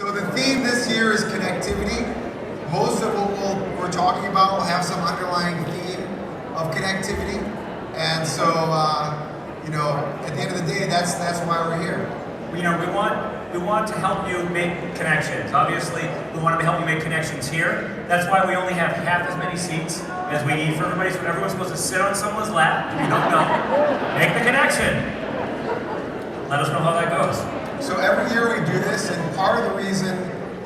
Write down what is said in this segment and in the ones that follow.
So the theme this year is connectivity. Most of what we're talking about will have some underlying theme of connectivity. And so, at the end of the day, that's why we're here. We want to help you make connections. Obviously, we want to help you make connections here. That's why we only have half as many seats as we need for everybody. So everyone's supposed to sit on someone's lap. If you don't know, make the connection. Let us know how that goes. So every year we do this, and part of the reason,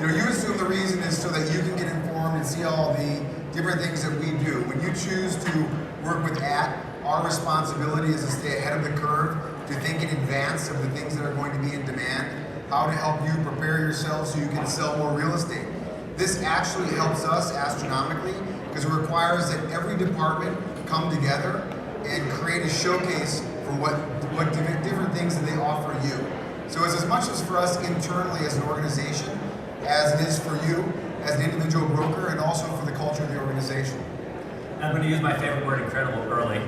you assume the reason is so that you can get informed and see all the different things that we do. When you choose to work with our responsibility is to stay ahead of the curve, to think in advance of the things that are going to be in demand, how to help you prepare yourself so you can sell more real estate. This actually helps us astronomically because it requires that every department come together and create a showcase for what different things that they offer you. So it's as much as for us internally as an organization as it is for you as an individual broker and also for the culture of the organization. I'm going to use my favorite word, incredible, early.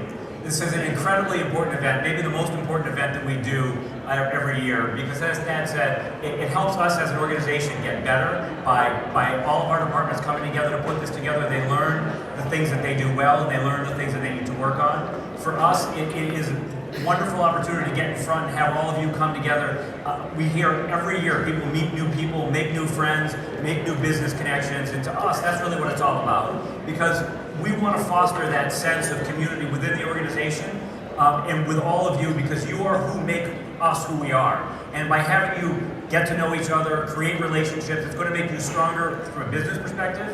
This is an incredibly important event, maybe the most important event that we do every year, because as Thad said, it helps us as an organization get better by all of our departments coming together to put this together. They learn the things that they do well, and they learn the things that they need to work on. For us, it is a wonderful opportunity to get in front and have all of you come together. We hear every year people meet new people, make new friends, make new business connections, and to us, that's really what it's all about, because we want to foster that sense of community within the organization and with all of you, because you are who make us who we are. And by having you get to know each other, create relationships, it's going to make you stronger from a business perspective.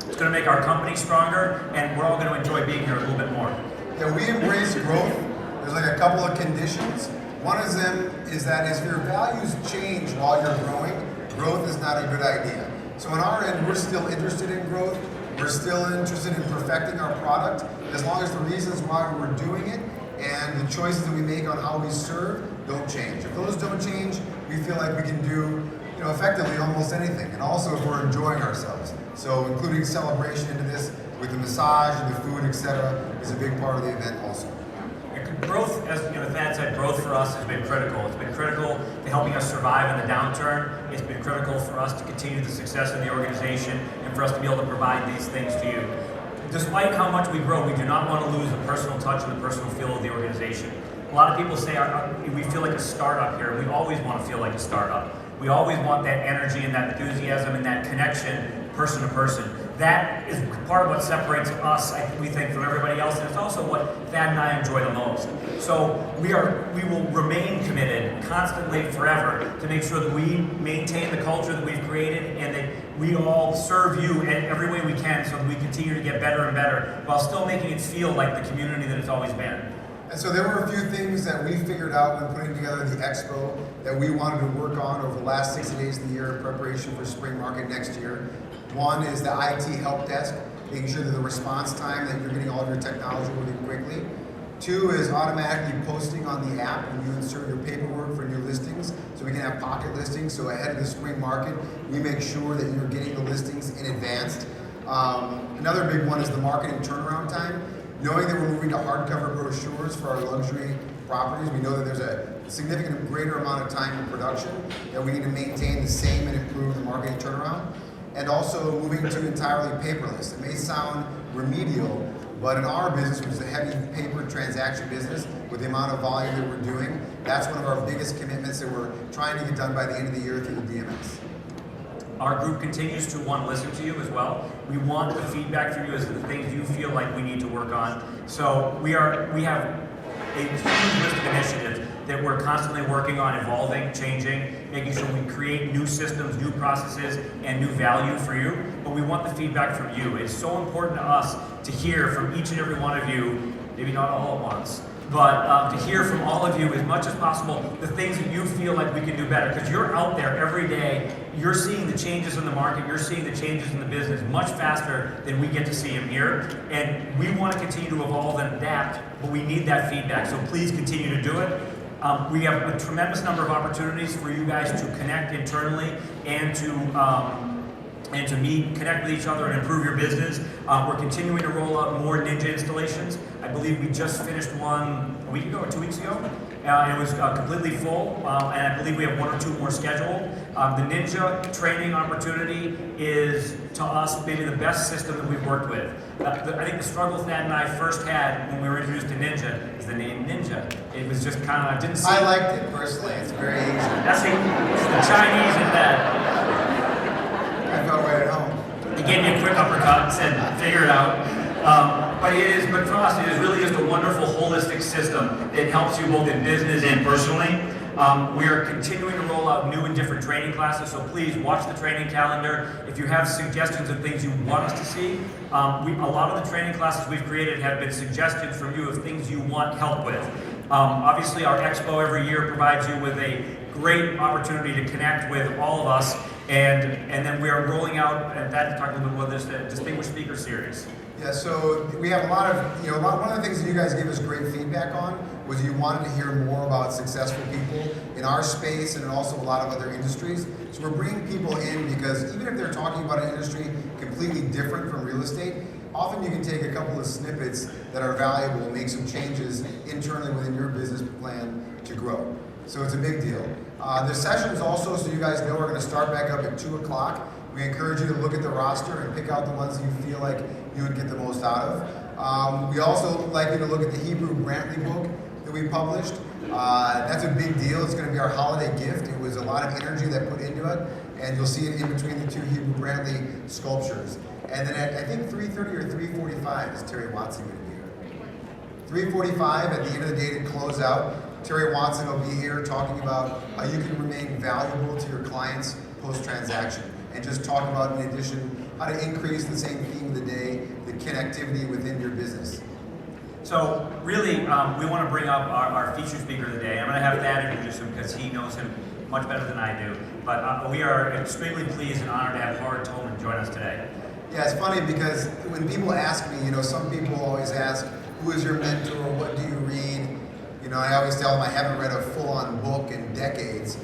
It's going to make our company stronger, and we're all going to enjoy being here a little bit more. Yeah, we embrace growth. There's like a couple of conditions. One of them is that if your values change while you're growing, growth is not a good idea. So on our end, we're still interested in growth. We're still interested in perfecting our product as long as the reasons why we're doing it and the choices that we make on how we serve don't change. If those don't change, we feel like we can do effectively almost anything. And also if we're enjoying ourselves. So including celebration into this with the massage and the food, etc., is a big part of the event also. Growth, as Thad said, growth for us has been critical. It's been critical to helping us survive in the downturn. It's been critical for us to continue the success of the organization and for us to be able to provide these things to you. Despite how much we grow, we do not want to lose the personal touch and the personal feel of the organization. A lot of people say we feel like a startup here. We always want to feel like a startup. We always want that energy and that enthusiasm and that connection person to person. That is part of what separates us, we think, from everybody else, and it's also what Thad and I enjoy the most. So we will remain committed constantly, forever, to make sure that we maintain the culture that we've created and that we all serve you in every way we can so that we continue to get better and better while still making it feel like the community that it's always been. And so there were a few things that we figured out when putting together the Expo that we wanted to work on over the last 60 days of the year in preparation for spring market next year. One is the IT help desk, making sure that the response time that you're getting all of your technology working quickly. Two is automatically posting on the app when you insert your paperwork for new listings, so we can have pocket listings. So ahead of the spring market, we make sure that you're getting the listings in advance. Another big one is the marketing turnaround time. Knowing that we're moving to hardcover brochures for our luxury properties, we know that there's a significant greater amount of time in production that we need to maintain the same and improve the marketing turnaround. And also moving to entirely paperless. It may sound remedial, but in our business, which is a heavy paper transaction business, with the amount of volume that we're doing, that's one of our biggest commitments that we're trying to get done by the end of the year through the DMS. Our group continues to want to listen to you as well. We want the feedback from you as to the things you feel like we need to work on. So we have a huge list of initiatives that we're constantly working on, evolving, changing, making sure we create new systems, new processes, and new value for you. But we want the feedback from you. It's so important to us to hear from each and every one of you, maybe not all at once, but to hear from all of you as much as possible the things that you feel like we can do better. Because you're out there every day, you're seeing the changes in the market, you're seeing the changes in the business much faster than we get to see them here. And we want to continue to evolve and adapt, but we need that feedback. So please continue to do it. We have a tremendous number of opportunities for you guys to connect internally and to meet, connect with each other, and improve your business. We're continuing to roll out more Ninja installations. I believe we just finished one a week ago or 2 weeks ago, It was completely full, and I believe we have 1 or 2 more scheduled. The Ninja training opportunity is, to us, maybe the best system that we've worked with. I think the struggle Thad and I first had when we were introduced to Ninja is the name Ninja. It was just kind of, I didn't see. I liked it personally. It's very Asian. That's the Chinese in that. I felt right at home. He gave me a quick uppercut and said, figure it out. But for us, it is really just a wonderful holistic system that helps you both in business and personally. We are continuing to roll out new and different training classes, so please watch the training calendar. If you have suggestions of things you want us to see, a lot of the training classes we've created have been suggestions from you of things you want help with. Obviously, our Expo every year provides you with a great opportunity to connect with all of us, and then we are rolling out, and Thad talked a little bit about this, the Distinguished Speaker Series. Yeah, so we have a lot of, one of the things that you guys gave us great feedback on was you wanted to hear more about successful people in our space and in also a lot of other industries. So we're bringing people in because even if they're talking about an industry completely different from real estate, often you can take a couple of snippets that are valuable and make some changes internally within your business plan to grow. So it's a big deal. The sessions also, so you guys know, are going to start back up at 2 o'clock. We encourage you to look at the roster and pick out the ones you feel like you would get the most out of. We also like you to look at the Hebrew Brantley book that we published. That's a big deal. It's going to be our holiday gift. It was a lot of energy that put into it, and you'll see it in between the 2 Hebrew Brantley sculptures. And then at, I think, 3:30 or 3:45 is Terry Watson going to be here. 3:45 at the end of the day to close out. Terry Watson will be here talking about how you can remain valuable to your clients post-transaction, and just talk about, in addition, how to increase the same theme of the day, the connectivity within your business. So really, we want to bring up our featured speaker of the day. I'm going to have Thad introduce him because he knows him much better than I do. But we are extremely pleased and honored to have Howard Tullman join us today. Yeah, it's funny because when people ask me, some people always ask, who is your mentor, what do you read? I always tell them I haven't read a full-on book in decades.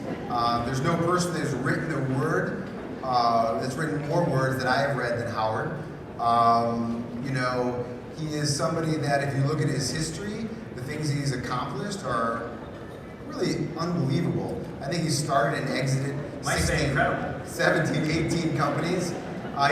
There's no person that's written a word, that's written more words that I have read than Howard. He is somebody that if you look at his history, the things he's accomplished are really unbelievable. I think he started and exited 17, 18 companies.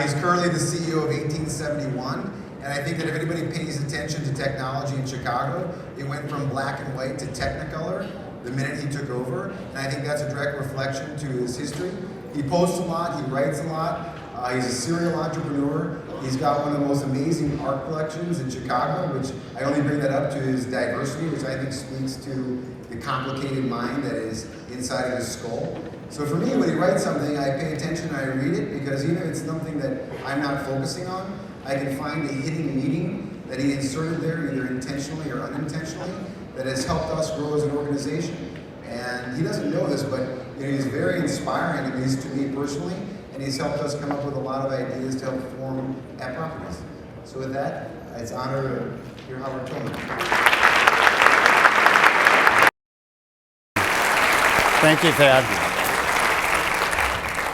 He's currently the CEO of 1871. And I think that if anybody pays attention to technology in Chicago, it went from black and white to Technicolor the minute he took over. And I think that's a direct reflection to his history. He posts a lot, he writes a lot. He's a serial entrepreneur. He's got one of the most amazing art collections in Chicago, which I only bring that up to his diversity, which I think speaks to the complicated mind that is inside of his skull. So for me, when he writes something, I pay attention and I read it, because even if it's something that I'm not focusing on, I can find a hidden meaning that he inserted there, either intentionally or unintentionally, that has helped us grow as an organization. And he doesn't know this, but he's very inspiring, at least to me personally, and he's helped us come up with a lot of ideas to help form At Properties. So with that, it's an honor to hear Howard Tullman. Thank you, Thad.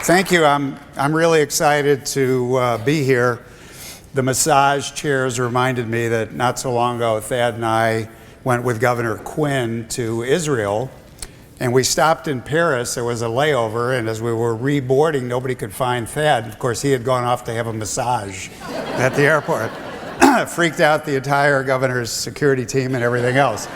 Thank you. I'm really excited to be here. The massage chairs reminded me that not so long ago, Thad and I went with Governor Quinn to Israel, and we stopped in Paris. There was a layover, and as we were reboarding, nobody could find Thad. Of course, he had gone off to have a massage at the airport. Freaked out the entire governor's security team and everything else.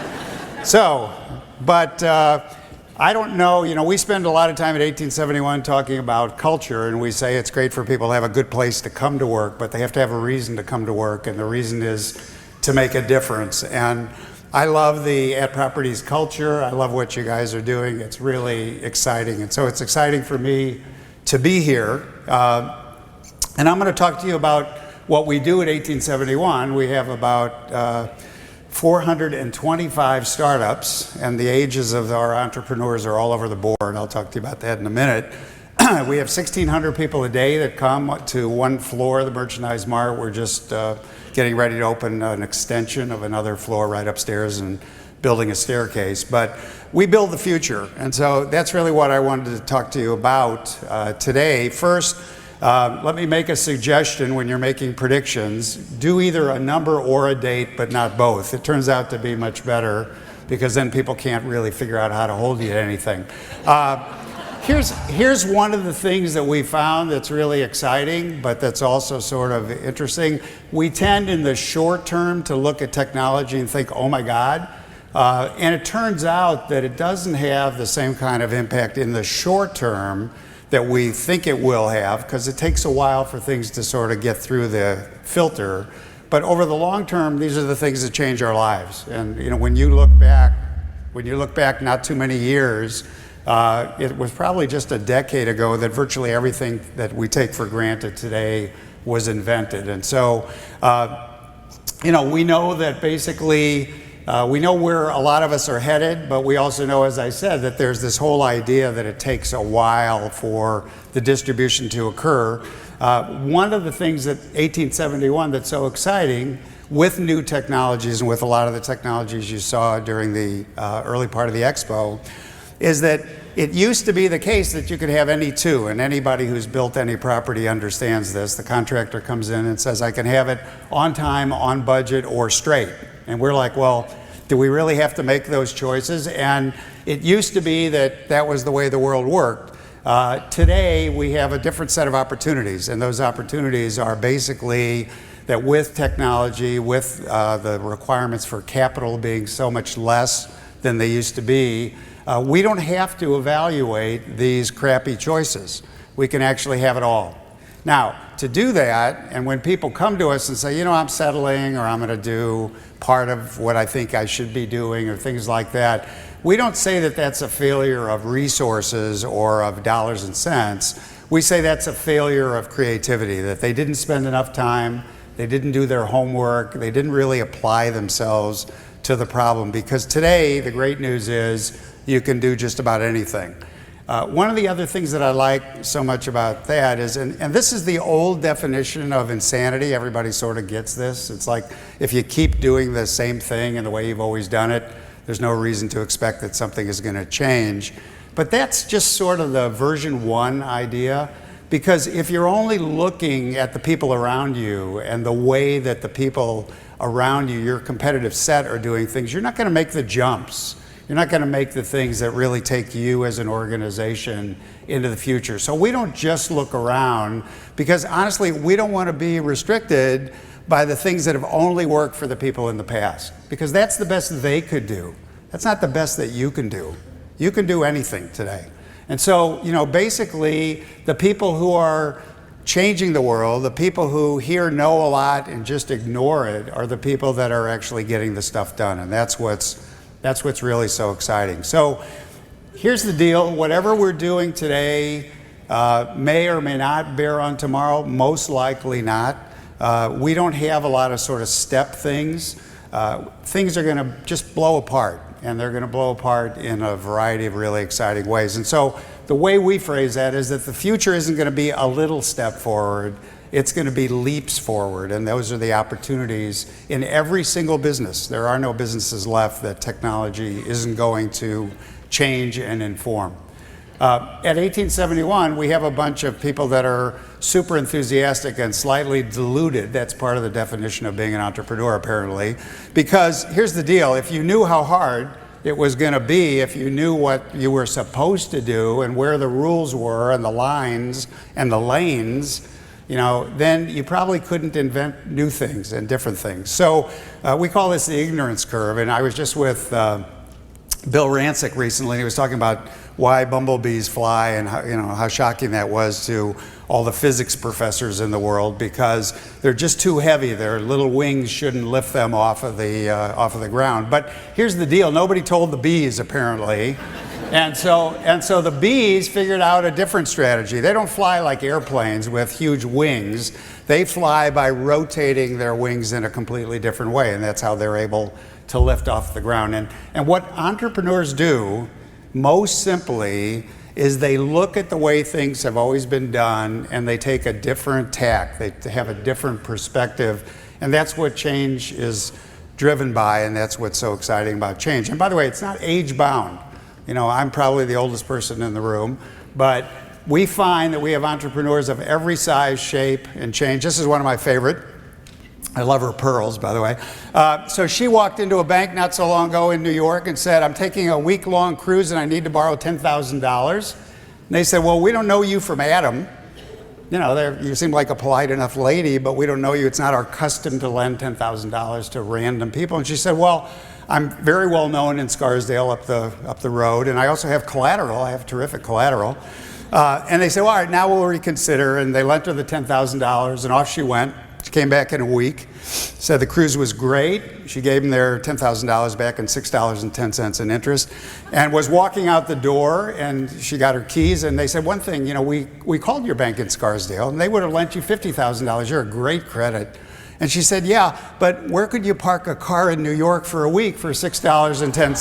I don't know, we spend a lot of time at 1871 talking about culture, and we say it's great for people to have a good place to come to work, but they have to have a reason to come to work, and the reason is to make a difference. And I love the At Properties culture. I love what you guys are doing. It's really exciting. And so it's exciting for me to be here. And I'm going to talk to you about what we do at 1871. We have about 425 startups, and the ages of our entrepreneurs are all over the board. I'll talk to you about that in a minute. We have 1,600 people a day that come to one floor of the Merchandise Mart. We're just getting ready to open an extension of another floor right upstairs and building a staircase. But we build the future, and so that's really what I wanted to talk to you about today. First, let me make a suggestion when you're making predictions. Do either a number or a date, but not both. It turns out to be much better because then people can't really figure out how to hold you to anything. Here's one of the things that we found that's really exciting, but that's also sort of interesting. We tend in the short term to look at technology and think, oh my God. And it turns out that it doesn't have the same kind of impact in the short term that we think it will have, because it takes a while for things to sort of get through the filter. But over the long term, these are the things that change our lives. And when you look back not too many years, it was probably just a decade ago that virtually everything that we take for granted today was invented. And so, we know that basically, we know where a lot of us are headed, but we also know, as I said, that there's this whole idea that it takes a while for the distribution to occur. One of the things that 1871 that's so exciting with new technologies and with a lot of the technologies you saw during the early part of the Expo is that it used to be the case that you could have any two, and anybody who's built any property understands this. The contractor comes in and says, I can have it on time, on budget, or straight. And we're like, well, do we really have to make those choices? And it used to be that that was the way the world worked. Today, we have a different set of opportunities, and those opportunities are basically that with technology, with the requirements for capital being so much less than they used to be, we don't have to evaluate these crappy choices. We can actually have it all. Now, to do that, and when people come to us and say, I'm settling, or I'm going to do part of what I think I should be doing, or things like that, we don't say that that's a failure of resources or of dollars and cents. We say that's a failure of creativity, that they didn't spend enough time, they didn't do their homework, they didn't really apply themselves to the problem. Because today, the great news is you can do just about anything. One of the other things that I like so much about that is, and this is the old definition of insanity, everybody sort of gets this. It's like if you keep doing the same thing in the way you've always done it, there's no reason to expect that something is going to change. But that's just sort of the version 1 idea, because if you're only looking at the people around you and the way that the people around you, your competitive set, are doing things, you're not going to make the jumps. You're not going to make the things that really take you as an organization into the future. So we don't just look around, because honestly, we don't want to be restricted by the things that have only worked for the people in the past, because that's the best they could do. That's not the best that you can do. You can do anything today. And so, basically, the people who are changing the world, the people who here know a lot and just ignore it, are the people that are actually getting the stuff done. And that's what's really so exciting. So here's the deal. Whatever we're doing today may or may not bear on tomorrow, most likely not. We don't have a lot of sort of step things. Things are going to just blow apart, and they're going to blow apart in a variety of really exciting ways. And so the way we phrase that is that the future isn't going to be a little step forward. It's going to be leaps forward, and those are the opportunities in every single business. There are no businesses left that technology isn't going to change and inform. At 1871, we have a bunch of people that are super enthusiastic and slightly deluded. That's part of the definition of being an entrepreneur, apparently. Because here's the deal. If you knew how hard it was going to be, if you knew what you were supposed to do and where the rules were and the lines and the lanes, then you probably couldn't invent new things and different things. So we call this the ignorance curve. And I was just with Bill Rancic recently, and he was talking about why bumblebees fly and how shocking that was to all the physics professors in the world, because they're just too heavy. Their little wings shouldn't lift them off of the ground. But here's the deal: nobody told the bees, apparently. And so the bees figured out a different strategy. They don't fly like airplanes with huge wings. They fly by rotating their wings in a completely different way, and that's how they're able to lift off the ground. And what entrepreneurs do, most simply, is they look at the way things have always been done, and they take a different tack. They have a different perspective, and that's what change is driven by, and that's what's so exciting about change. And by the way, it's not age-bound. I'm probably the oldest person in the room, but we find that we have entrepreneurs of every size, shape, and change. This is one of my favorite. I love her pearls, by the way. So she walked into a bank not so long ago in New York and said, I'm taking a week-long cruise and I need to borrow $10,000. And they said, well, we don't know you from Adam. You know, you seem like a polite enough lady, but we don't know you. It's not our custom to lend $10,000 to random people. And she said, well, I'm very well known in Scarsdale up the road, and I also have collateral. I have terrific collateral. And they said, well, all right, now we'll reconsider. And they lent her the $10,000, and off she went. She came back in a week, said the cruise was great. She gave them their $10,000 back and $6.10 in interest, and was walking out the door, and she got her keys, and they said, one thing, you know, we called your bank in Scarsdale, and they would have lent you $50,000. You're a great credit. And she said, yeah, but where could you park a car in New York for a week for $6.10?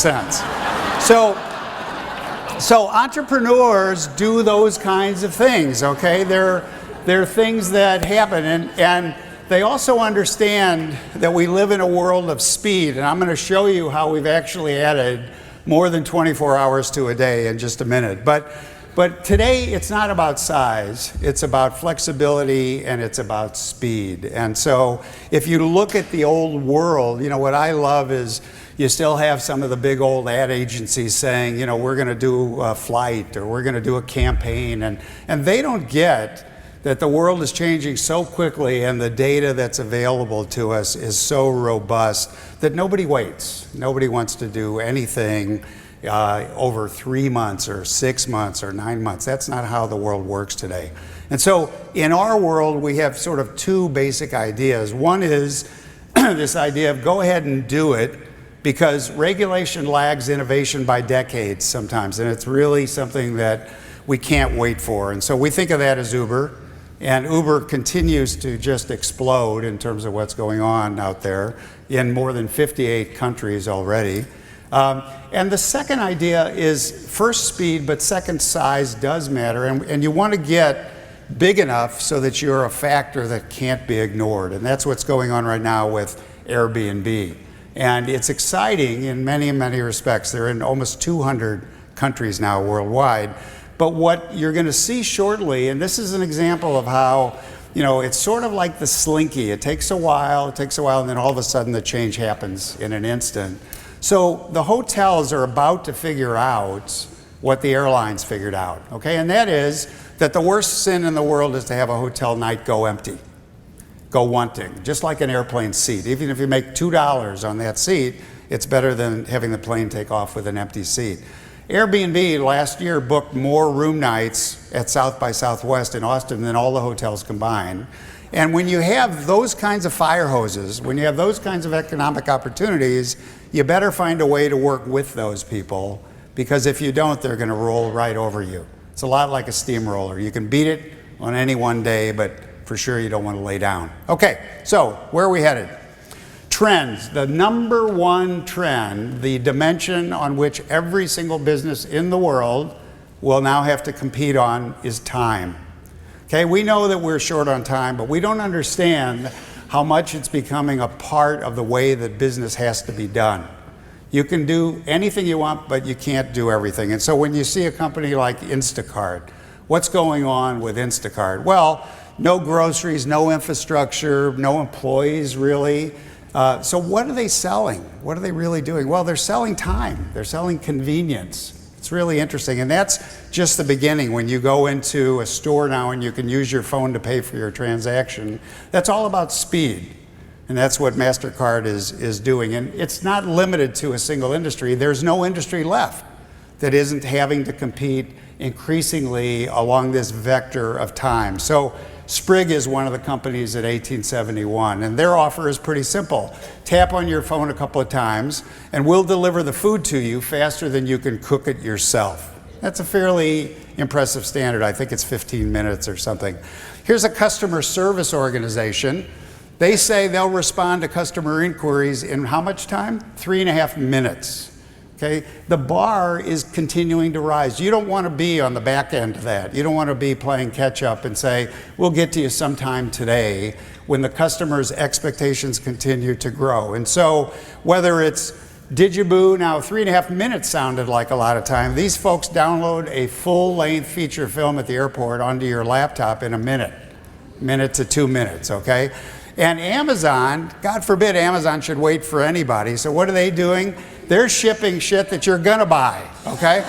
So entrepreneurs do those kinds of things, okay? They're things that happen, and they also understand that we live in a world of speed, and I'm going to show you how we've actually added more than 24 hours to a day in just a minute. But today, it's not about size, it's about flexibility, and it's about speed. And so if you look at the old world, you know, what I love is you still have some of the big old ad agencies saying, you know, we're going to do a flight, or we're going to do a campaign, and they don't get that the world is changing so quickly and the data that's available to us is so robust that nobody waits. Nobody wants to do anything over 3 months or 6 months or 9 months. That's not how the world works today. And so in our world, we have sort of two basic ideas. One is this idea of go ahead and do it, because regulation lags innovation by decades sometimes, and it's really something that we can't wait for. And so we think of that as Uber. And Uber continues to just explode in terms of what's going on out there in more than 58 countries already. And the second idea is first speed, but second size does matter. And you want to get big enough so that you're a factor that can't be ignored. And that's what's going on right now with Airbnb. And it's exciting in many, many respects. They're in almost 200 countries now worldwide. But what you're going to see shortly, and this is an example of how, you know, it's sort of like the Slinky. It takes a while, and then all of a sudden the change happens in an instant. So the hotels are about to figure out what the airlines figured out, okay? And that is that the worst sin in the world is to have a hotel night go empty, go wanting, just like an airplane seat. Even if you make $2 on that seat, it's better than having the plane take off with an empty seat. Airbnb last year booked more room nights at South by Southwest in Austin than all the hotels combined. And when you have those kinds of fire hoses, when you have those kinds of economic opportunities, you better find a way to work with those people, because if you don't, they're going to roll right over you. It's a lot like a steamroller. You can beat it on any one day, but for sure you don't want to lay down. Okay, so where are we headed? Trends. The number one trend, the dimension on which every single business in the world will now have to compete on, is time. Okay, we know that we're short on time, but we don't understand how much it's becoming a part of the way that business has to be done. You can do anything you want, but you can't do everything. And so when you see a company like Instacart, what's going on with Instacart? Well, no groceries, no infrastructure, no employees really. So what are they selling? What are they really doing? Well, they're selling time. They're selling convenience. It's really interesting. And that's just the beginning. When you go into a store now and you can use your phone to pay for your transaction, that's all about speed. And that's what MasterCard is doing. And it's not limited to a single industry. There's no industry left that isn't having to compete increasingly along this vector of time. So Sprig is one of the companies at 1871, and their offer is pretty simple. Tap on your phone a couple of times, and we'll deliver the food to you faster than you can cook it yourself. That's a fairly impressive standard. I think it's 15 minutes or something. Here's a customer service organization. They say they'll respond to customer inquiries in how much time? 3.5 minutes. Okay, the bar is continuing to rise. You don't want to be on the back end of that. You don't want to be playing catch up and say, we'll get to you sometime today, when the customer's expectations continue to grow. And so whether it's Digiboo, now 3.5 minutes sounded like a lot of time. These folks download a full-length feature film at the airport onto your laptop in a minute to 2 minutes, okay? And Amazon, God forbid Amazon should wait for anybody. So what are they doing? They're shipping shit that you're gonna buy, okay?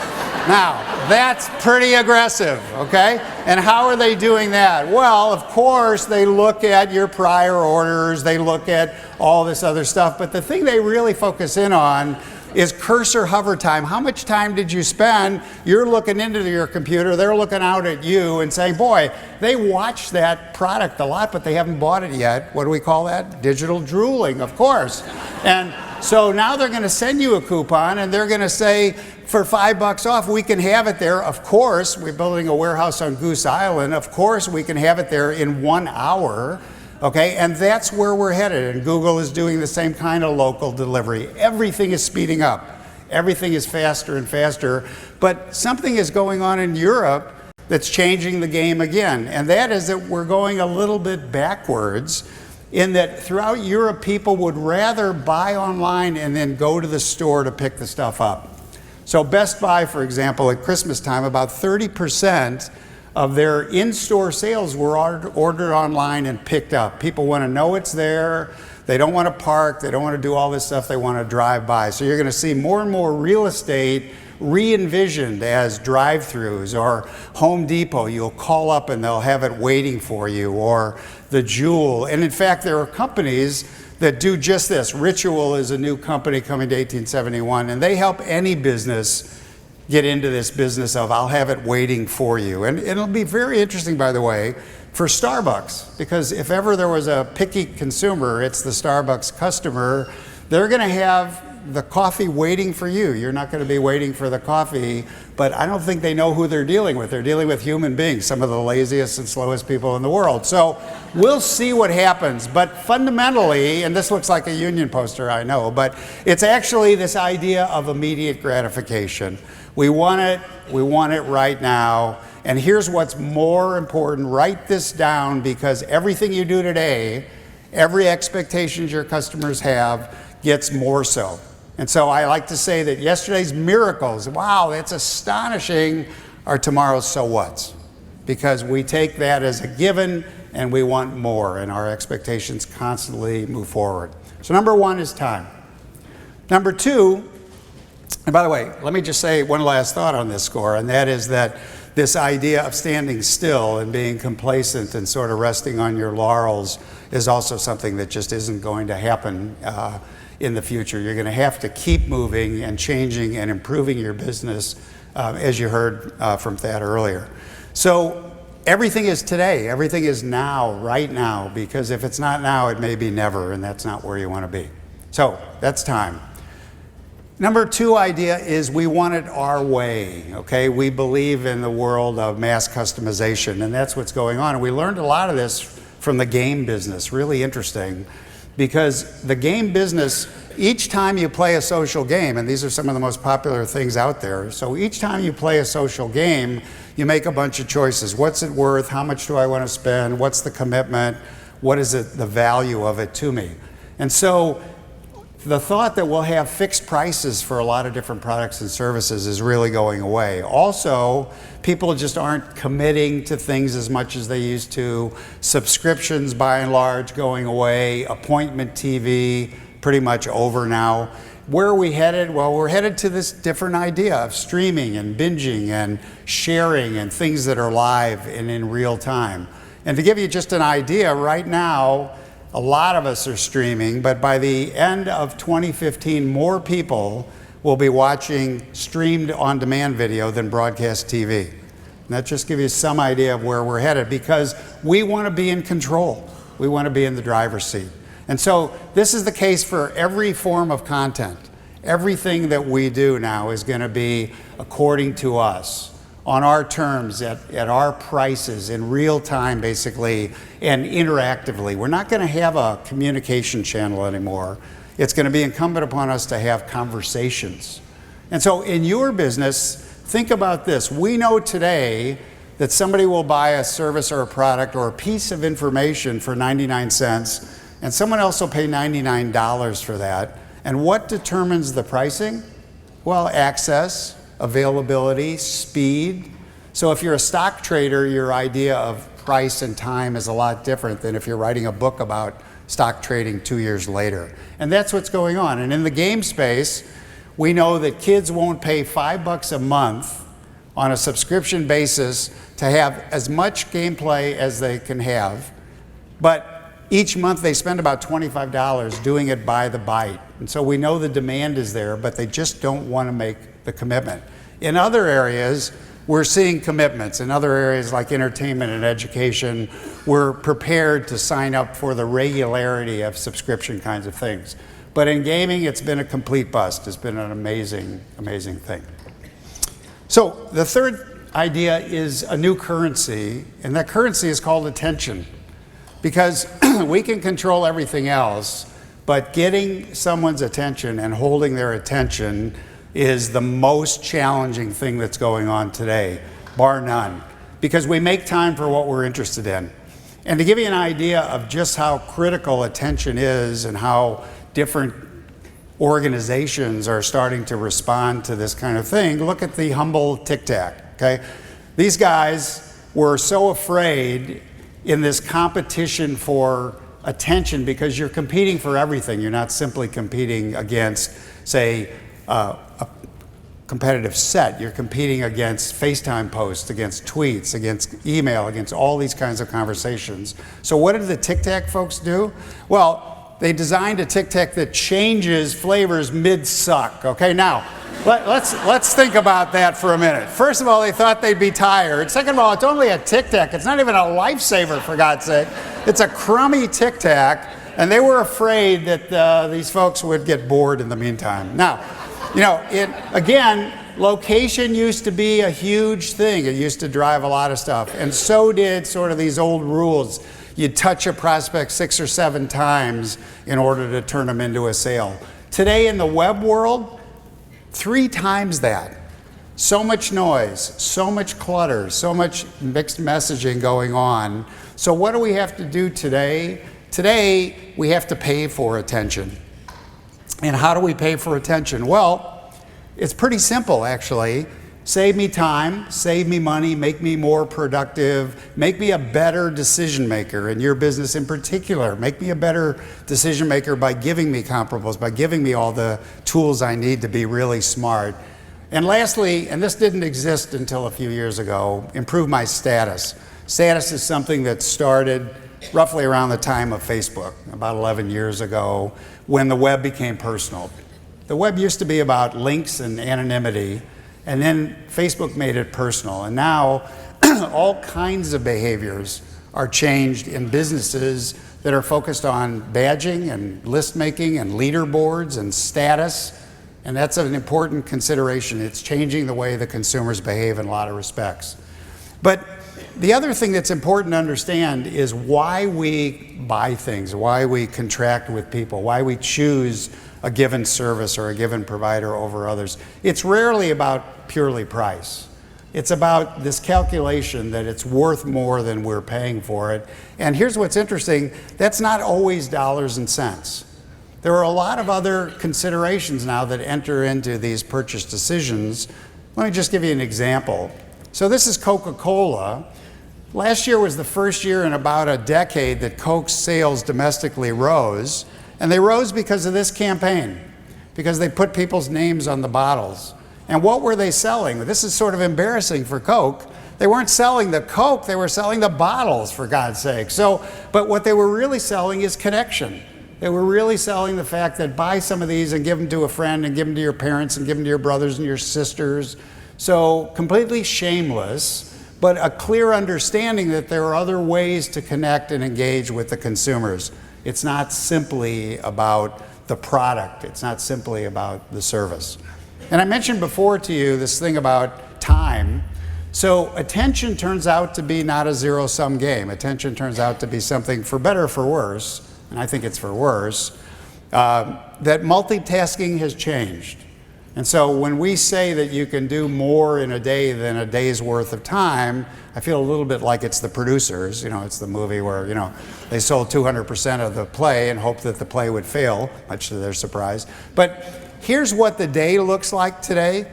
Now, that's pretty aggressive, okay? And how are they doing that? Well, of course, they look at your prior orders, they look at all this other stuff, but the thing they really focus in on is cursor hover time. How much time did you spend? You're looking into your computer, they're looking out at you and saying, boy, they watch that product a lot, but they haven't bought it yet. What do we call that? Digital drooling, of course. And so now they're gonna send you a coupon and they're gonna say, for $5 off, we can have it there. Of course, we're building a warehouse on Goose Island. Of course, we can have it there in 1 hour. Okay, and that's where we're headed, and Google is doing the same kind of local delivery. Everything is speeding up. Everything is faster and faster, but something is going on in Europe that's changing the game again, and that is that we're going a little bit backwards in that throughout Europe, people would rather buy online and then go to the store to pick the stuff up. So Best Buy, for example, at Christmas time, about 30% of their in-store sales were ordered online and picked up. People want to know it's there. They don't want to park. They don't want to do all this stuff. They want to drive by. So you're going to see more and more real estate re-envisioned as drive-throughs, or Home Depot, you'll call up and they'll have it waiting for you, or the Jewel. And in fact, there are companies that do just this. Ritual is a new company coming to 1871, and they help any business get into this business of I'll have it waiting for you. And it'll be very interesting, by the way, for Starbucks, because if ever there was a picky consumer, it's the Starbucks customer. They're gonna have the coffee waiting for you. You're not gonna be waiting for the coffee, but I don't think they know who they're dealing with. They're dealing with human beings, some of the laziest and slowest people in the world. So we'll see what happens, but fundamentally, and this looks like a union poster, I know, but it's actually this idea of immediate gratification. We want it right now. And here's what's more important, write this down, because everything you do today, every expectations your customers have gets more so. And so I like to say that yesterday's miracles, wow, that's astonishing, are tomorrow's so whats. Because we take that as a given and we want more, and our expectations constantly move forward. So number one is time. Number two, and by the way, let me just say one last thought on this score, and that is that this idea of standing still and being complacent and sort of resting on your laurels is also something that just isn't going to happen in the future. You're going to have to keep moving and changing and improving your business, as you heard from Thad earlier. So everything is today, everything is now, right now, because if it's not now, it may be never, and that's not where you want to be. So that's time. Number two idea is we want it our way, okay? We believe in the world of mass customization, and that's what's going on. And we learned a lot of this from the game business, really interesting, because the game business, each time you play a social game, and these are some of the most popular things out there, so each time you play a social game, you make a bunch of choices. What's it worth? How much do I want to spend? What's the commitment? What is it, the value of it to me? And so the thought that we'll have fixed prices for a lot of different products and services is really going away. Also, people just aren't committing to things as much as they used to. Subscriptions, by and large, going away. Appointment TV, pretty much over now. Where are we headed? Well, we're headed to this different idea of streaming and binging and sharing and things that are live and in real time. And to give you just an idea, right now, a lot of us are streaming, but by the end of 2015, more people will be watching streamed on-demand video than broadcast TV. And that just gives you some idea of where we're headed, because we want to be in control. We want to be in the driver's seat. And so this is the case for every form of content. Everything that we do now is going to be according to us, on our terms, at our prices, in real time, basically, and interactively. We're not going to have a communication channel anymore. It's going to be incumbent upon us to have conversations. And so in your business, think about this. We know today that somebody will buy a service or a product or a piece of information for 99 cents, and someone else will pay $99 for that. And what determines the pricing? Well, access, availability, speed. So if you're a stock trader, your idea of price and time is a lot different than if you're writing a book about stock trading 2 years later. And that's what's going on. And in the game space, we know that kids won't pay $5 a month on a subscription basis to have as much gameplay as they can have, but each month they spend about $25 doing it by the byte. And so we know the demand is there, but they just don't want to make the commitment. In other areas, we're seeing commitments. In other areas like entertainment and education, we're prepared to sign up for the regularity of subscription kinds of things. But in gaming, it's been a complete bust. It's been an amazing, amazing thing. So the third idea is a new currency, and that currency is called attention. Because we can control everything else, but getting someone's attention and holding their attention is the most challenging thing that's going on today, bar none. Because we make time for what we're interested in. And to give you an idea of just how critical attention is and how different organizations are starting to respond to this kind of thing, look at the humble Tic Tac, okay? These guys were so afraid in this competition for attention because you're competing for everything. You're not simply competing against, say, a competitive set. You're competing against FaceTime posts, against tweets, against email, against all these kinds of conversations. So what did the Tic Tac folks do? Well, they designed a Tic Tac that changes flavors mid-suck. Okay, now, let's think about that for a minute. First of all, they thought they'd be tired. Second of all, it's only a Tic Tac. It's not even a lifesaver, for God's sake. It's a crummy Tic Tac, and they were afraid that these folks would get bored in the meantime. Now, you know, again, location used to be a huge thing. It used to drive a lot of stuff, and so did sort of these old rules. You'd touch a prospect 6 or 7 times in order to turn them into a sale. Today in the web world, 3 times that. So much noise, so much clutter, so much mixed messaging going on. So what do we have to do today? Today, we have to pay for attention. And how do we pay for attention? Well, it's pretty simple, actually. Save me time, save me money, make me more productive, make me a better decision maker in your business in particular. Make me a better decision maker by giving me comparables, by giving me all the tools I need to be really smart. And lastly, and this didn't exist until a few years ago, improve my status. Status is something that started roughly around the time of Facebook, about 11 years ago, when the web became personal. The web used to be about links and anonymity, and then Facebook made it personal. And now all kinds of behaviors are changed in businesses that are focused on badging and list making and leaderboards and status. And that's an important consideration. It's changing the way the consumers behave in a lot of respects. But the other thing that's important to understand is why we buy things, why we contract with people, why we choose a given service or a given provider over others. It's rarely about purely price. It's about this calculation that it's worth more than we're paying for it. And here's what's interesting, that's not always dollars and cents. There are a lot of other considerations now that enter into these purchase decisions. Let me just give you an example. So this is Coca-Cola. Last year was the first year in about a decade that Coke's sales domestically rose. And they rose because of this campaign, because they put people's names on the bottles. And what were they selling? This is sort of embarrassing for Coke. They weren't selling the Coke, they were selling the bottles, for God's sake. But what they were really selling is connection. They were really selling the fact that buy some of these and give them to a friend and give them to your parents and give them to your brothers and your sisters. So completely shameless, but a clear understanding that there are other ways to connect and engage with the consumers. It's not simply about the product. It's not simply about the service. And I mentioned before to you this thing about time. So attention turns out to be not a zero-sum game. Attention turns out to be something for better or for worse, and I think it's for worse, that multitasking has changed. And so when we say that you can do more in a day than a day's worth of time, I feel a little bit like it's the producers. You know, it's the movie where, you know, they sold 200% of the play and hoped that the play would fail, much to their surprise. But here's what the day looks like today.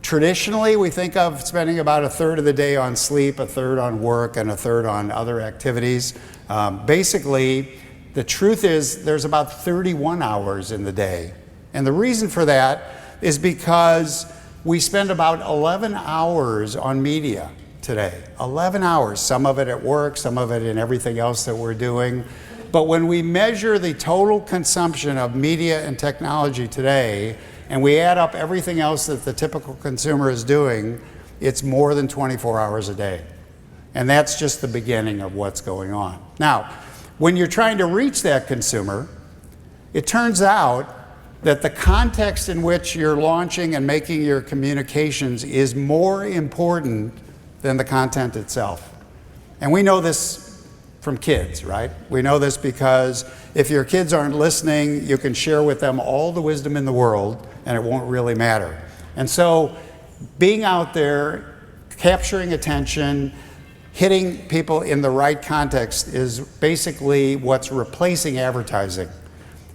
Traditionally, we think of spending about a third of the day on sleep, a third on work, and a third on other activities. Basically, The truth is there's about 31 hours in the day. And the reason for that is because we spend about 11 hours on media today. 11 hours, some of it at work, some of it in everything else that we're doing. But when we measure the total consumption of media and technology today, and we add up everything else that the typical consumer is doing, it's more than 24 hours a day. And that's just the beginning of what's going on. Now, when you're trying to reach that consumer, it turns out that the context in which you're launching and making your communications is more important than the content itself. And we know this from kids, right? We know this because if your kids aren't listening, you can share with them all the wisdom in the world and it won't really matter. And so being out there, capturing attention, hitting people in the right context is basically what's replacing advertising.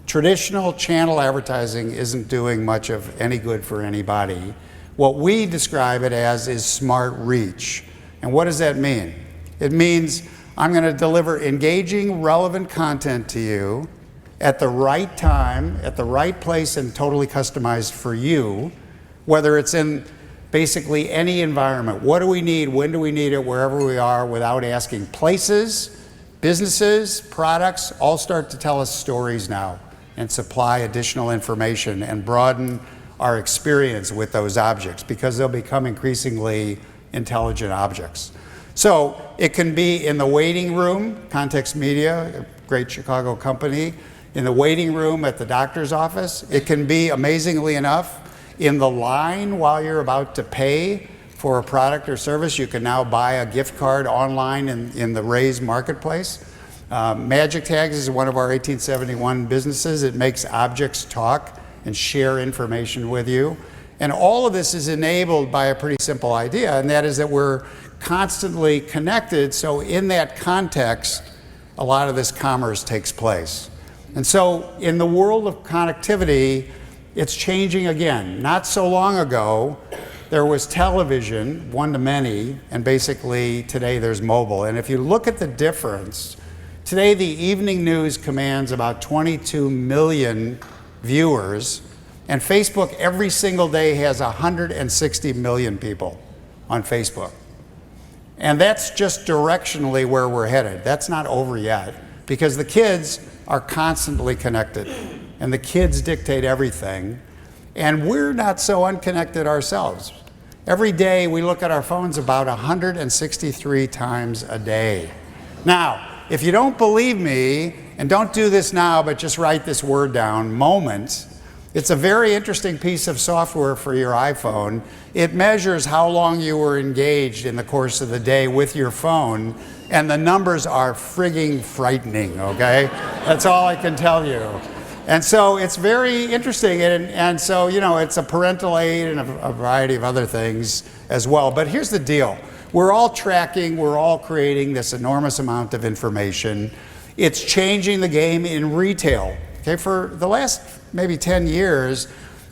Traditional channel advertising isn't doing much of any good for anybody. What we describe it as is smart reach. And what does that mean? It means I'm going to deliver engaging, relevant content to you at the right time, at the right place, and totally customized for you, whether it's in basically any environment. What do we need? When do we need it? Wherever we are, without asking. Places, businesses, products all start to tell us stories now and supply additional information and broaden our experience with those objects because they'll become increasingly intelligent objects. So it can be in the waiting room, Context Media, a great Chicago company, in the waiting room at the doctor's office. It can be, amazingly enough, in the line while you're about to pay for a product or service. You can now buy a gift card online in the Raise marketplace. Magic Tags is one of our 1871 businesses. It makes objects talk and share information with you. And all of this is enabled by a pretty simple idea, and that is that we're constantly connected, so in that context, a lot of this commerce takes place. And so in the world of connectivity, it's changing again. Not so long ago, there was television, one to many, and basically today there's mobile. And if you look at the difference, today the evening news commands about 22 million viewers, and Facebook every single day has 160 million people on Facebook. And that's just directionally where we're headed. That's not over yet, because the kids are constantly connected, and the kids dictate everything, and we're not so unconnected ourselves. Every day we look at our phones about 163 times a day. Now, if you don't believe me, and don't do this now, but just write this word down, Moments. It's a very interesting piece of software for your iPhone. It measures how long you were engaged in the course of the day with your phone, and the numbers are frigging frightening, okay? That's all I can tell you. And so it's very interesting, and so, you know, it's a parental aid and a variety of other things as well. But here's the deal. We're all tracking, we're all creating this enormous amount of information. It's changing the game in retail. Okay, for the last maybe 10 years,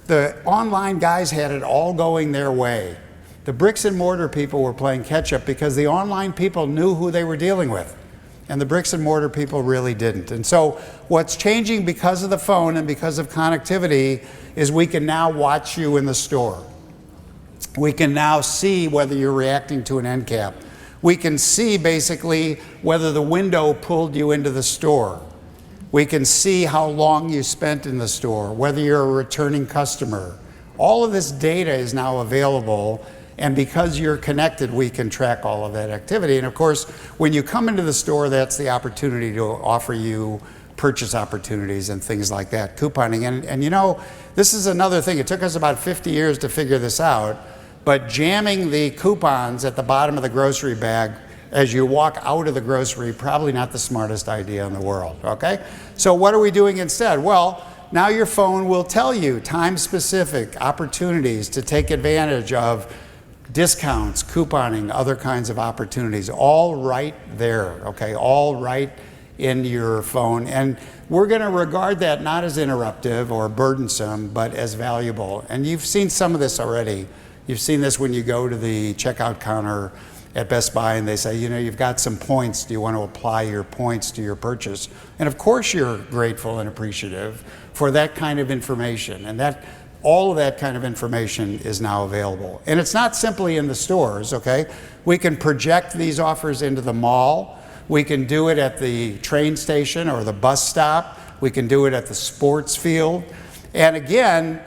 the online guys had it all going their way. The bricks and mortar people were playing catch up because the online people knew who they were dealing with, and the bricks and mortar people really didn't. And so what's changing because of the phone and because of connectivity is we can now watch you in the store. We can now see whether you're reacting to an end cap. We can see basically whether the window pulled you into the store. We can see how long you spent in the store, whether you're a returning customer. All of this data is now available, and because you're connected, we can track all of that activity. And of course, when you come into the store, that's the opportunity to offer you purchase opportunities and things like that, couponing. And you know, this is another thing. It took us about 50 years to figure this out, but jamming the coupons at the bottom of the grocery bag as you walk out of the grocery, probably not the smartest idea in the world, okay? So what are we doing instead? Well, now your phone will tell you time-specific opportunities to take advantage of discounts, couponing, other kinds of opportunities, all right there, okay? All right in your phone. And we're gonna regard that not as interruptive or burdensome, but as valuable. And you've seen some of this already. You've seen this when you go to the checkout counter at Best Buy and they say, you've got some points, do you want to apply your points to your purchase? And of course you're grateful and appreciative for that kind of information, and all of that kind of information is now available. And it's not simply in the stores, okay? We can project these offers into the mall. We can do it at the train station or the bus stop. We can do it at the sports field. And again,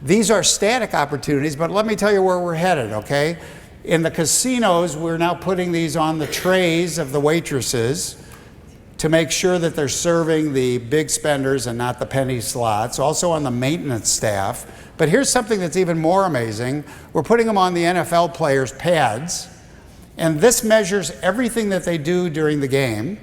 these are static opportunities, but let me tell you where we're headed, okay? In the casinos, we're now putting these on the trays of the waitresses to make sure that they're serving the big spenders and not the penny slots, also on the maintenance staff. But here's something that's even more amazing. We're putting them on the NFL players' pads, and this measures everything that they do during the game.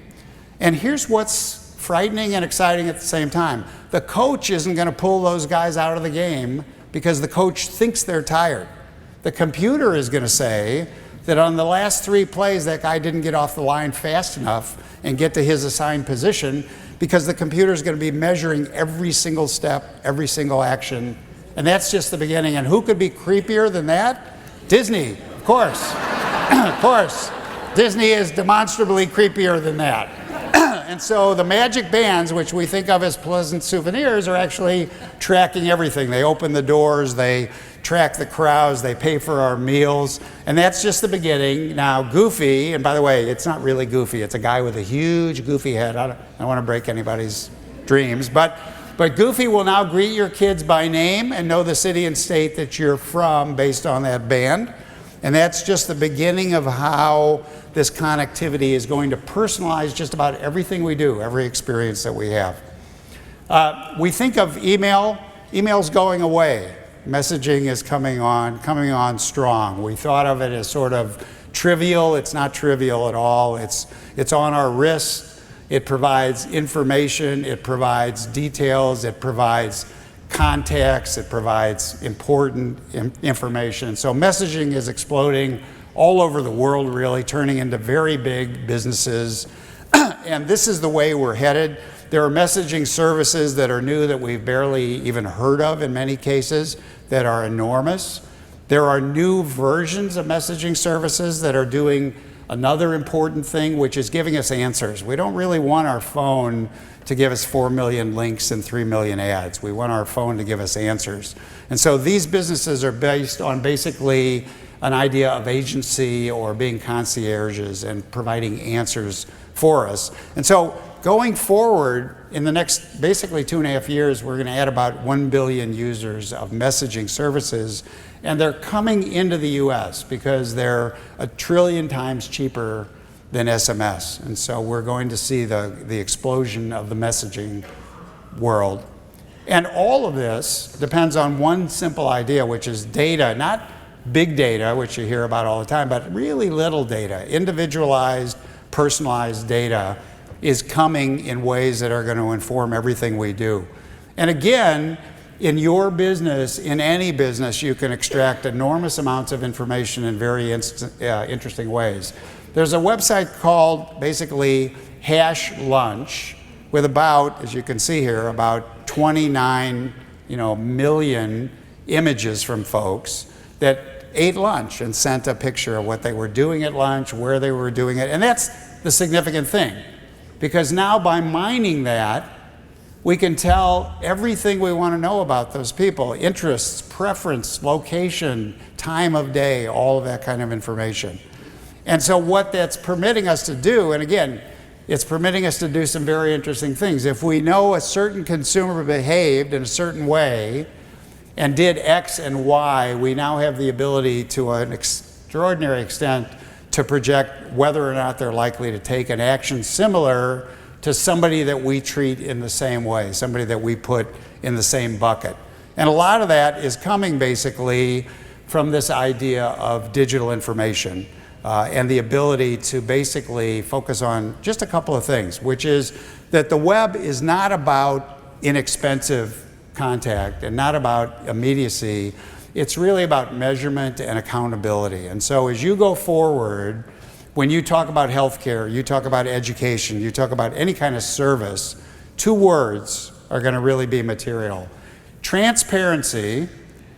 And here's what's frightening and exciting at the same time. The coach isn't going to pull those guys out of the game because the coach thinks they're tired. The computer is going to say that on the last 3 plays, that guy didn't get off the line fast enough and get to his assigned position, because the computer is going to be measuring every single step, every single action. And that's just the beginning. And who could be creepier than that? Disney, of course. Of course. Disney is demonstrably creepier than that. And so the magic bands, which we think of as pleasant souvenirs, are actually tracking everything. They open the doors, they track the crowds, they pay for our meals, and that's just the beginning. Now, Goofy, and by the way, it's not really Goofy, it's a guy with a huge goofy head. I don't want to break anybody's dreams, but Goofy will now greet your kids by name and know the city and state that you're from based on that band. And that's just the beginning of how this connectivity is going to personalize just about everything we do, every experience that we have. We think of email. Email's going away. Messaging is coming on strong. We thought of it as sort of trivial. It's not trivial at all. It's on our wrist. It provides information. It provides details. It provides contacts. It provides important information. So messaging is exploding all over the world, really, turning into very big businesses. And this is the way we're headed. There are messaging services that are new that we've barely even heard of in many cases that are enormous. There are new versions of messaging services that are doing another important thing, which is giving us answers. We don't really want our phone to give us 4 million links and 3 million ads. We want our phone to give us answers. And so these businesses are based on basically an idea of agency or being concierges and providing answers for us. And so going forward, in the next basically 2.5 years, we're going to add about 1 billion users of messaging services, and they're coming into the US because they're 1 trillion times cheaper than SMS. And so we're going to see the explosion of the messaging world. And all of this depends on one simple idea, which is data, not big data, which you hear about all the time, but really little data. Individualized, personalized data is coming in ways that are going to inform everything we do. And again, in your business, in any business, you can extract enormous amounts of information in very interesting ways. There's a website called basically Hash Lunch with about, as you can see here, about 29 million images from folks that ate lunch and sent a picture of what they were doing at lunch, where they were doing it. And that's the significant thing, because now by mining that, we can tell everything we want to know about those people: interests, preference, location, time of day, all of that kind of information. And so what that's permitting us to do, and again, it's permitting us to do some very interesting things. If we know a certain consumer behaved in a certain way and did X and Y, we now have the ability to an extraordinary extent to project whether or not they're likely to take an action similar to somebody that we treat in the same way, somebody that we put in the same bucket. And a lot of that is coming basically from this idea of digital information and the ability to basically focus on just a couple of things, which is that the web is not about inexpensive contact and not about immediacy. It's really about measurement and accountability. And so as you go forward, when you talk about healthcare, you talk about education, you talk about any kind of service, 2 words are going to really be material: transparency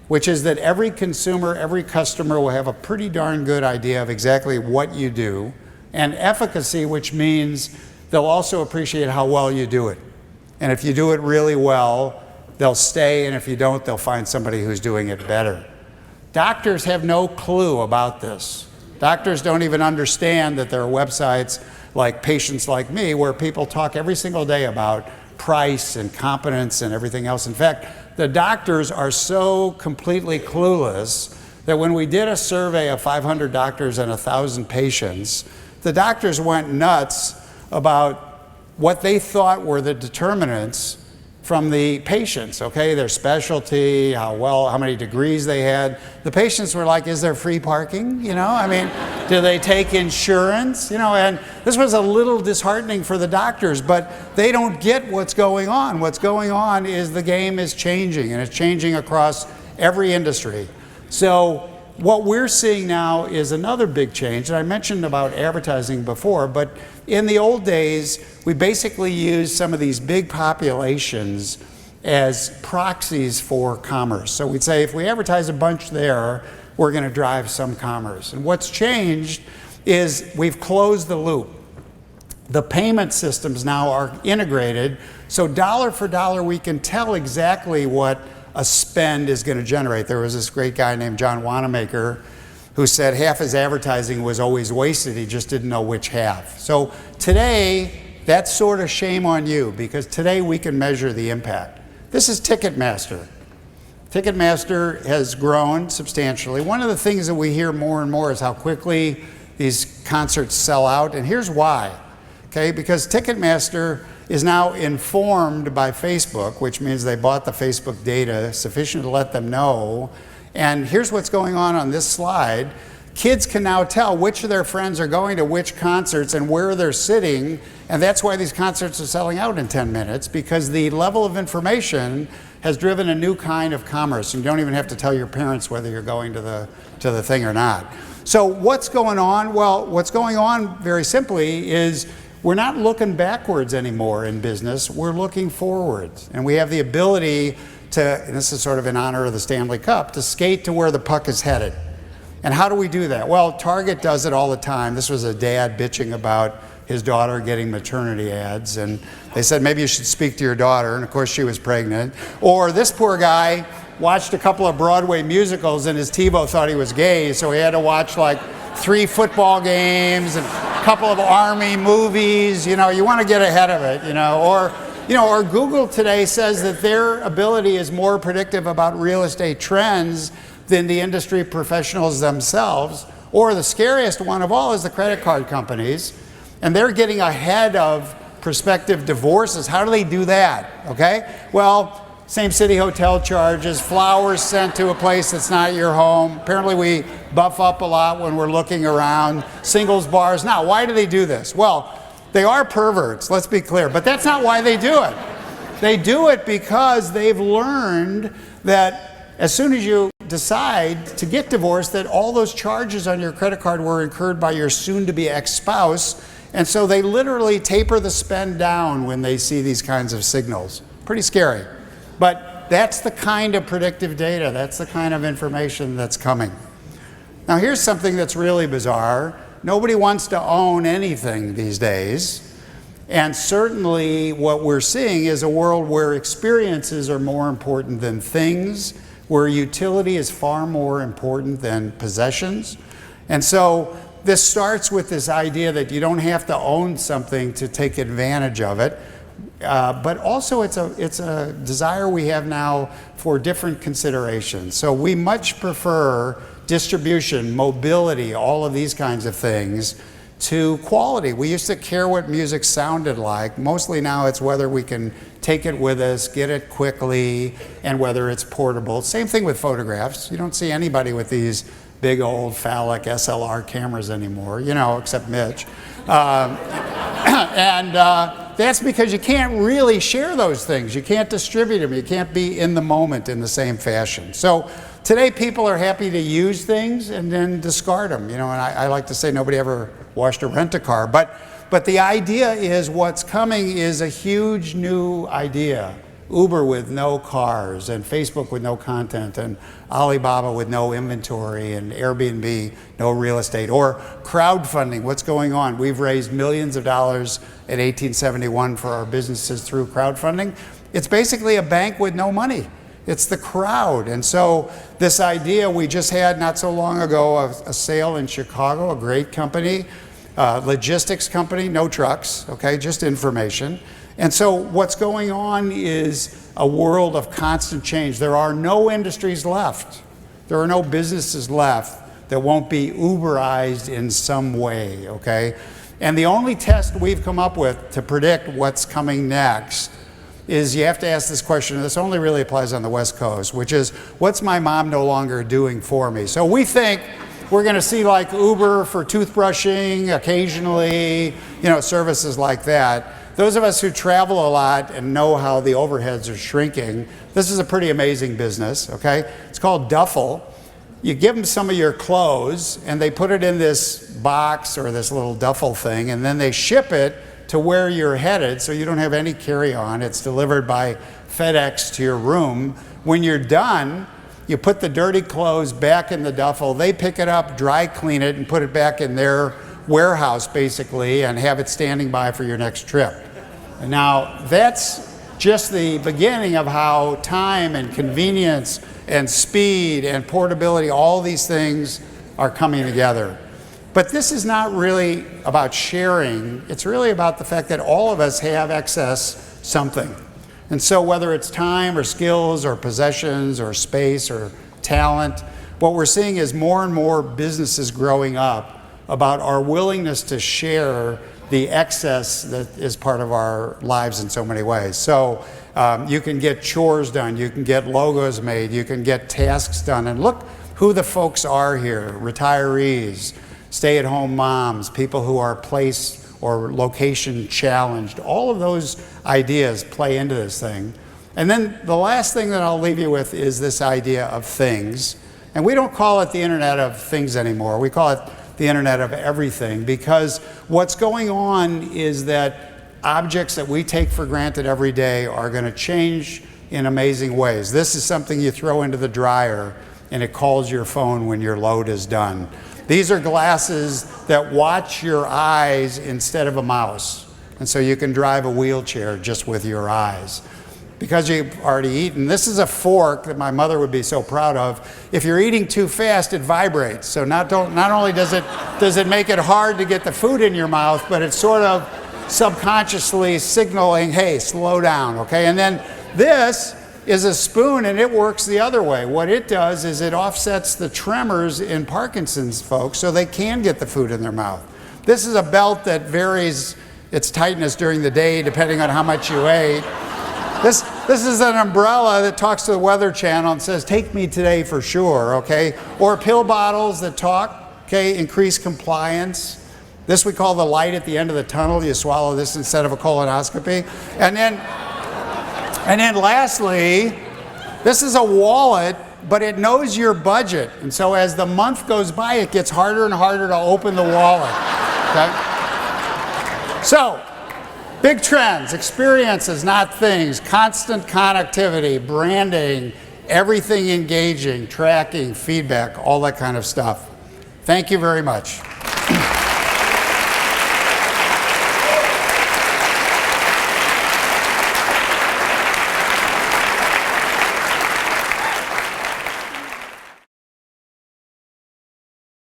which is that every consumer, every customer will have a pretty darn good idea of exactly what you do, and efficacy, which means they'll also appreciate how well you do it. And if you do it really well, they'll stay, and if you don't, they'll find somebody who's doing it better. Doctors have no clue about this. Doctors don't even understand that there are websites like Patients Like Me where people talk every single day about price and competence and everything else. In fact, the doctors are so completely clueless that when we did a survey of 500 doctors and 1,000 patients, the doctors went nuts about what they thought were the determinants from the patients, okay? Their specialty, how many degrees they had. The patients were like, is there free parking? You know, I mean, do they take insurance? You know, and this was a little disheartening for the doctors, but they don't get what's going on. What's going on is the game is changing, and it's changing across every industry. So what we're seeing now is another big change, and I mentioned about advertising before, but in the old days, we basically used some of these big populations as proxies for commerce. So we'd say if we advertise a bunch there, we're going to drive some commerce. And what's changed is we've closed the loop. The payment systems now are integrated, so dollar for dollar we can tell exactly what a spend is going to generate. There was this great guy named John Wanamaker who said half his advertising was always wasted, he just didn't know which half. So today, that's sort of shame on you, because today we can measure the impact. This is Ticketmaster. Ticketmaster has grown substantially. One of the things that we hear more and more is how quickly these concerts sell out, and here's why. Okay, because Ticketmaster is now informed by Facebook, which means they bought the Facebook data sufficient to let them know. And here's what's going on this slide. Kids can now tell which of their friends are going to which concerts and where they're sitting, and that's why these concerts are selling out in 10 minutes, because the level of information has driven a new kind of commerce. You don't even have to tell your parents whether you're going to the thing or not. So what's going on? Well, what's going on very simply is we're not looking backwards anymore in business, we're looking forwards. And we have the ability to, and this is sort of in honor of the Stanley Cup, to skate to where the puck is headed. And how do we do that? Well, Target does it all the time. This was a dad bitching about his daughter getting maternity ads, and they said, maybe you should speak to your daughter, and of course she was pregnant. Or this poor guy watched a couple of Broadway musicals and his TiVo thought he was gay, so he had to watch like 3 football games and a couple of Army movies. You know, you want to get ahead of it, you know. Or Google today says that their ability is more predictive about real estate trends than the industry professionals themselves. Or the scariest one of all is the credit card companies, and they're getting ahead of prospective divorces. How do they do that? Okay, well, same city hotel charges, flowers sent to a place that's not your home. Apparently we buff up a lot when we're looking around, singles bars. Now, why do they do this? Well, they are perverts, let's be clear, but that's not why they do it. They do it because they've learned that as soon as you decide to get divorced, that all those charges on your credit card were incurred by your soon-to-be ex-spouse, and so they literally taper the spend down when they see these kinds of signals. Pretty scary. But that's the kind of predictive data, that's the kind of information that's coming. Now here's something that's really bizarre. Nobody wants to own anything these days. And certainly what we're seeing is a world where experiences are more important than things, where utility is far more important than possessions. And so this starts with this idea that you don't have to own something to take advantage of it. But also it's a desire we have now for different considerations. So we much prefer distribution, mobility, all of these kinds of things to quality. We used to care what music sounded like. Mostly now it's whether we can take it with us, get it quickly, and whether it's portable. Same thing with photographs. You don't see anybody with these big old phallic SLR cameras anymore, you know, except Mitch. That's because you can't really share those things. You can't distribute them. You can't be in the moment in the same fashion. So today people are happy to use things and then discard them. You know, and I like to say nobody ever washed or rent a car. But the idea is what's coming is a huge new idea Uber with no cars, and Facebook with no content, and Alibaba with no inventory, and Airbnb, no real estate, or crowdfunding. What's going on? We've raised millions of dollars at 1871 for our businesses through crowdfunding. It's basically a bank with no money. It's the crowd. And so this idea, we just had not so long ago a sale in Chicago, a great company, logistics company, no trucks, okay, just information. And so what's going on is a world of constant change. There are no industries left. There are no businesses left that won't be Uberized in some way, okay? And the only test we've come up with to predict what's coming next is you have to ask this question, and this only really applies on the West Coast, which is, what's my mom no longer doing for me? So we think we're gonna see like Uber for toothbrushing occasionally, services like that. Those of us who travel a lot and know how the overheads are shrinking, this is a pretty amazing business, okay? It's called Duffel. You give them some of your clothes and they put it in this box or this little duffel thing, and then they ship it to where you're headed, so you don't have any carry-on. It's delivered by FedEx to your room. When you're done, you put the dirty clothes back in the duffel. They pick it up, dry clean it, and put it back in their warehouse, basically, and have it standing by for your next trip. And now, that's just the beginning of how time and convenience and speed and portability, all these things are coming together. But this is not really about sharing. It's really about the fact that all of us have excess something. And so whether it's time or skills or possessions or space or talent, what we're seeing is more and more businesses growing up about our willingness to share the excess that is part of our lives in so many ways. So you can get chores done, you can get logos made, you can get tasks done. And look who the folks are here: retirees, stay-at-home moms, people who are place or location challenged. All of those ideas play into this thing. And then the last thing that I'll leave you with is this idea of things. And we don't call it the Internet of Things anymore. We call it the Internet of Everything, because what's going on is that objects that we take for granted every day are going to change in amazing ways. This is something you throw into the dryer and it calls your phone when your load is done. These are glasses that watch your eyes instead of a mouse. And so you can drive a wheelchair just with your eyes. Because you've already eaten. This is a fork that my mother would be so proud of. If you're eating too fast, it vibrates. So not only does it make it hard to get the food in your mouth, but it's sort of subconsciously signaling, hey, slow down, okay? And then this is a spoon, and it works the other way. What it does is it offsets the tremors in Parkinson's folks so they can get the food in their mouth. This is a belt that varies its tightness during the day depending on how much you ate. This is an umbrella that talks to the Weather Channel and says, take me today for sure, okay? Or pill bottles that talk, okay, increase compliance. This we call the light at the end of the tunnel. You swallow this instead of a colonoscopy. And then lastly, this is a wallet, but it knows your budget. And so as the month goes by, it gets harder and harder to open the wallet, okay? So, big trends: experiences, not things, constant connectivity, branding, everything engaging, tracking, feedback, all that kind of stuff. Thank you very much.